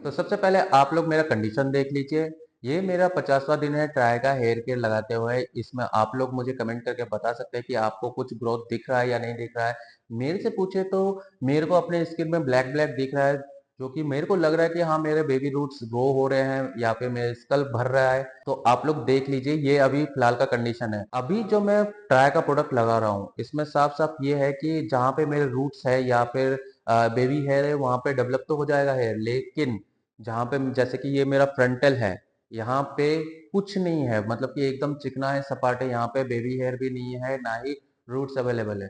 तो सबसे पहले आप लोग मेरा कंडीशन देख लीजिए। ये मेरा 50वां दिन है ट्राई का हेयर केयर लगाते हुए। इसमें आप लोग मुझे कमेंट करके बता सकते हैं कि आपको कुछ ग्रोथ दिख रहा है या नहीं दिख रहा है। मेरे से पूछे तो मेरे को अपने स्किन में ब्लैक ब्लैक दिख रहा है, जो कि मेरे को लग रहा है कि हाँ मेरे बेबी रूट्स ग्रो हो रहे हैं या फिर मेरे स्कल भर रहा है। तो आप लोग देख लीजिए, ये अभी फिलहाल का कंडीशन है। अभी जो मैं ट्राई का प्रोडक्ट लगा रहा हूँ इसमें साफ साफ ये है कि जहाँ पे मेरे रूट्स है या फिर बेबी हेयर है वहां पे डेवलप तो हो जाएगा हेयर, लेकिन जहाँ पे जैसे कि ये मेरा फ्रंटल है, यहाँ पे कुछ नहीं है, मतलब कि एकदम चिकना है, सपाट है, यहाँ पे बेबी हेयर भी नहीं है, ना ही रूट्स अवेलेबल है।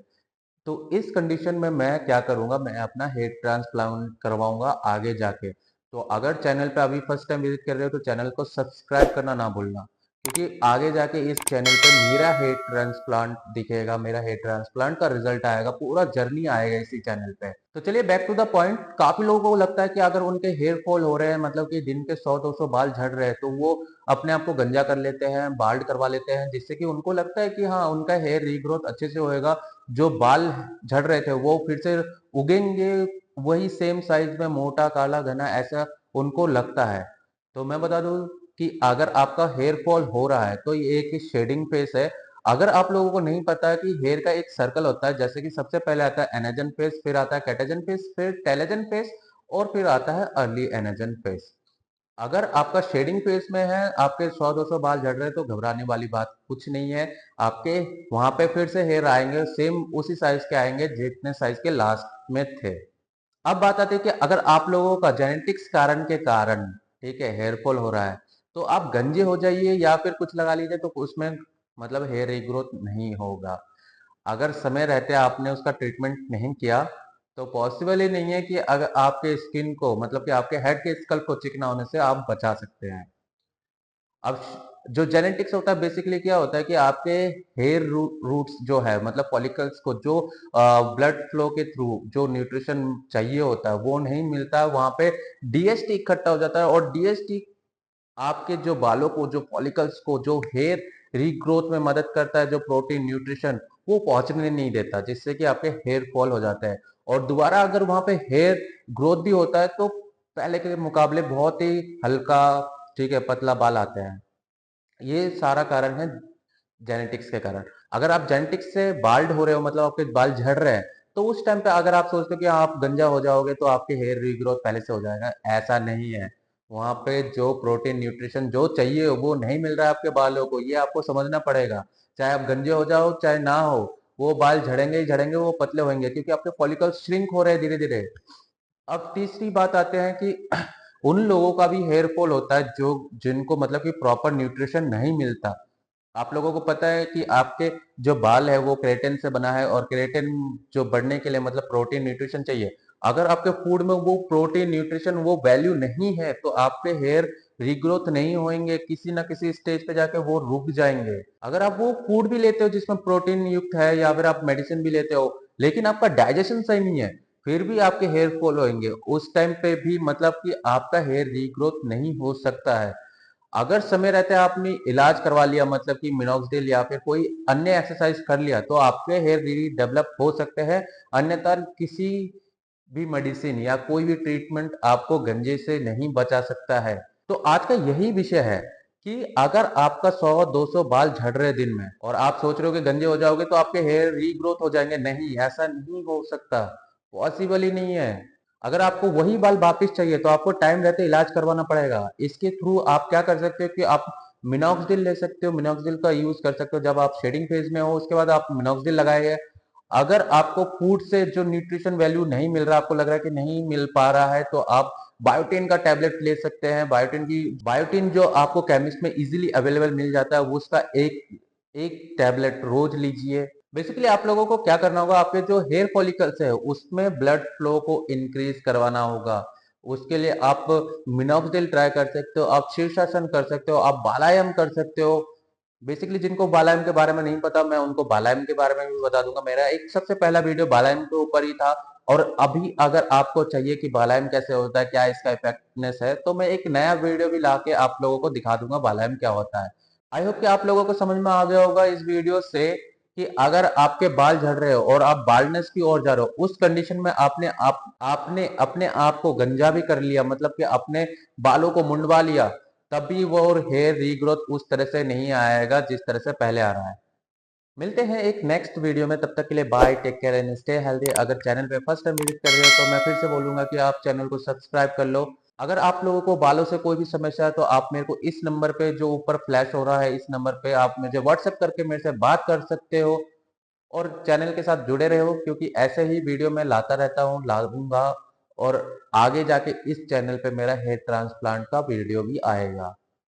तो इस कंडीशन में मैं क्या करूंगा, मैं अपना हेयर ट्रांसप्लांट करवाऊंगा आगे जाके। तो अगर चैनल पे अभी फर्स्ट टाइम विजिट कर रहे हो तो चैनल को सब्सक्राइब करना ना भूलना, क्योंकि आगे जाके इस चैनल पे मेरा हेयर ट्रांसप्लांट दिखेगा, मेरा हेयर ट्रांसप्लांट का रिजल्ट आएगा, पूरा जर्नी आएगा इसी चैनल पे। तो चलिए बैक टू द पॉइंट। काफी लोगों को लगता है कि अगर उनके हेयर फॉल हो रहे हैं, मतलब कि दिन के 100-200 बाल झड़ रहे हैं, तो वो अपने आप को गंजा कर लेते हैं, बाल्ड करवा लेते हैं, जिससे कि उनको लगता है कि हाँ उनका हेयर रीग्रोथ अच्छे से होएगा, जो बाल झड़ रहे थे वो फिर से उगेंगे वही सेम साइज में, मोटा काला घना, ऐसा उनको लगता है। तो मैं बता दूं कि अगर आपका हेयर फॉल हो रहा है तो ये एक शेडिंग फेस है। अगर आप लोगों को नहीं पता है कि हेयर का एक सर्कल होता है, जैसे कि सबसे पहले आता है एनाजन फेस, फिर आता है कैटाजन फेस, फिर टेलोजन फेस, और फिर आता है अर्ली एनाजन फेस। अगर आपका शेडिंग फेस में है, आपके 100-200 बाल झड़ रहे हैं, तो घबराने वाली बात कुछ नहीं है। आपके वहां पे फिर से हेयर आएंगे, सेम उसी साइज के आएंगे जितने साइज के लास्ट में थे। अब बात आती है कि अगर आप लोगों का जेनेटिक्स कारण के कारण, ठीक है, हेयर फॉल हो रहा है, तो आप गंजे हो जाइए या फिर कुछ लगा लीजिए, तो उसमें मतलब हेयर रीग्रोथ नहीं होगा। अगर समय रहते आपने उसका ट्रीटमेंट नहीं किया तो पॉसिबल ही नहीं है कि अगर आपके स्किन को, मतलब कि आपके हेड के स्कल को चिकना होने से आप बचा सकते हैं। अब जो जेनेटिक्स होता है बेसिकली क्या होता है कि आपके हेयर रूट्स जो है, मतलब फॉलिकल्स को जो ब्लड फ्लो के थ्रू जो न्यूट्रिशन चाहिए होता है वो नहीं मिलता है, वहां पे डीएसटी इकट्ठा हो जाता है, और डीएसटी आपके जो बालों को, जो फॉलिकल्स को, जो हेयर रीग्रोथ में मदद करता है, जो प्रोटीन न्यूट्रिशन, वो पहुंचने नहीं देता, जिससे कि आपके हेयर फॉल हो जाता है। और दोबारा अगर वहां पे हेयर ग्रोथ भी होता है तो पहले के मुकाबले बहुत ही हल्का, ठीक है, पतला बाल आते हैं। ये सारा कारण है जेनेटिक्स के कारण। अगर आप जेनेटिक्स से बाल्ड हो रहे हो, मतलब आपके बाल झड़ रहे हैं, तो उस टाइम पे अगर आप सोचते हो कि आप गंजा हो जाओगे तो आपके हेयर रीग्रोथ पहले से हो जाएगा, ऐसा नहीं है। वहां पे जो प्रोटीन न्यूट्रिशन जो चाहिए वो नहीं मिल रहा है आपके बालों को, ये आपको समझना पड़ेगा। चाहे आप गंजे हो जाओ चाहे ना हो, वो बाल झड़ेंगे ही झड़ेंगे, वो पतले होंगे, क्योंकि आपके फॉलिकल्स श्रिंक हो रहे हैं धीरे धीरे। अब तीसरी बात आते हैं कि उन लोगों का भी हेयर फॉल होता है जो जिनको मतलब कि प्रॉपर न्यूट्रिशन नहीं मिलता। आप लोगों को पता है कि आपके जो बाल है वो केराटिन से बना है, और केराटिन जो बढ़ने के लिए मतलब प्रोटीन न्यूट्रिशन चाहिए। अगर आपके फूड में वो प्रोटीन न्यूट्रिशन वो वैल्यू नहीं है तो आपके हेयर रीग्रोथ नहीं होंगे, किसी ना किसी स्टेज पे जाके वो रुक जाएंगे। अगर आप वो फूड भी लेते हो जिसमें प्रोटीन युक्त है, या फिर आप मेडिसिन भी लेते हो, लेकिन आपका डाइजेशन सही नहीं है, फिर भी आपके हेयर फॉल होंगे उस टाइम पे भी, मतलब कि आपका हेयर रीग्रोथ नहीं हो सकता है। अगर समय रहते आपने इलाज करवा लिया, मतलब कि मिनोक्सिडिल या फिर कोई अन्य एक्सरसाइज कर लिया, तो आपके हेयर री डेवलप हो सकते हैं। अन्यथा किसी भी मेडिसिन या कोई भी ट्रीटमेंट आपको गंजे से नहीं बचा सकता है। तो आज का यही विषय है कि अगर आपका 100-200 बाल झड़ रहे दिन में और आप सोच रहे हो कि गंजे हो जाओगे तो आपके हेयर रीग्रोथ हो जाएंगे, नहीं, ऐसा नहीं हो सकता, पॉसिबल ही नहीं है। अगर आपको वही बाल वापिस चाहिए तो आपको टाइम रहते इलाज करवाना पड़ेगा। इसके थ्रू आप क्या कर सकते हो कि आप मिनोक्सिडिल ले सकते हो, मिनोक्सिडिल का यूज कर सकते हो जब आप शेडिंग फेज में हो, उसके बाद आप मिनोक्सिडिल लगाइए। अगर आपको फूड से जो न्यूट्रिशन वैल्यू नहीं मिल रहा, आपको लग रहा है कि नहीं मिल पा रहा है, तो आप बायोटिन का टैबलेट ले सकते हैं। बायोटिन जो आपको केमिस्ट में इजीली अवेलेबल मिल जाता है, वो उसका एक एक टैबलेट रोज लीजिए। बेसिकली आप लोगों को क्या करना होगा, आपके जो हेयर फॉलिकल्स है उसमें ब्लड फ्लो को इंक्रीज करवाना होगा। उसके लिए आप मिनोक्सिडिल ट्राई कर सकते हो, आप शीर्षासन कर सकते हो, आप बालायम कर सकते हो। बेसिकली जिनको बालायम के बारे में नहीं पता, मैं उनको बालायम के बारे में भी बता दूंगा। मेरा एक सबसे पहला वीडियो बालायम के ऊपर ही था। और अभी अगर आपको चाहिए कि बालायम कैसे होता है, क्या इसका इफेक्टनेस है, तो मैं एक नया वीडियो भी लाके आप लोगों को दिखा दूंगा बालायम क्या होता है। आई होप कि आप लोगों को समझ में आ गया होगा इस वीडियो से कि अगर आपके बाल झड़ रहे हो और आप बाल्डनेस की ओर जा रहे हो, उस कंडीशन में आपने अपने आप को गंजा भी कर लिया, मतलब कि अपने बालों को मुंडवा लिया, तभी वो हेयर रीग्रोथ उस तरह से नहीं आएगा जिस तरह से पहले आ रहा है। मिलते हैं एक नेक्स्ट वीडियो में, तब तक के लिए bye, take care and stay healthy. अगर चैनल पे फर्स्ट टाइम विजिट कर रहे हो तो मैं फिर से बोलूंगा कि आप चैनल को सब्सक्राइब कर लो। अगर आप लोगों को बालों से कोई भी समस्या है तो आप मेरे को इस नंबर पे जो ऊपर फ्लैश हो रहा है, इस नंबर पे आप मुझे व्हाट्सएप करके मेरे से बात कर सकते हो और चैनल के साथ जुड़े रहो, क्योंकि ऐसे ही वीडियो मैं लाता रहता हूँ, लाऊंगा। और आगे जाके इस चैनल पे मेरा हेयर ट्रांसप्लांट का वीडियो भी आएगा।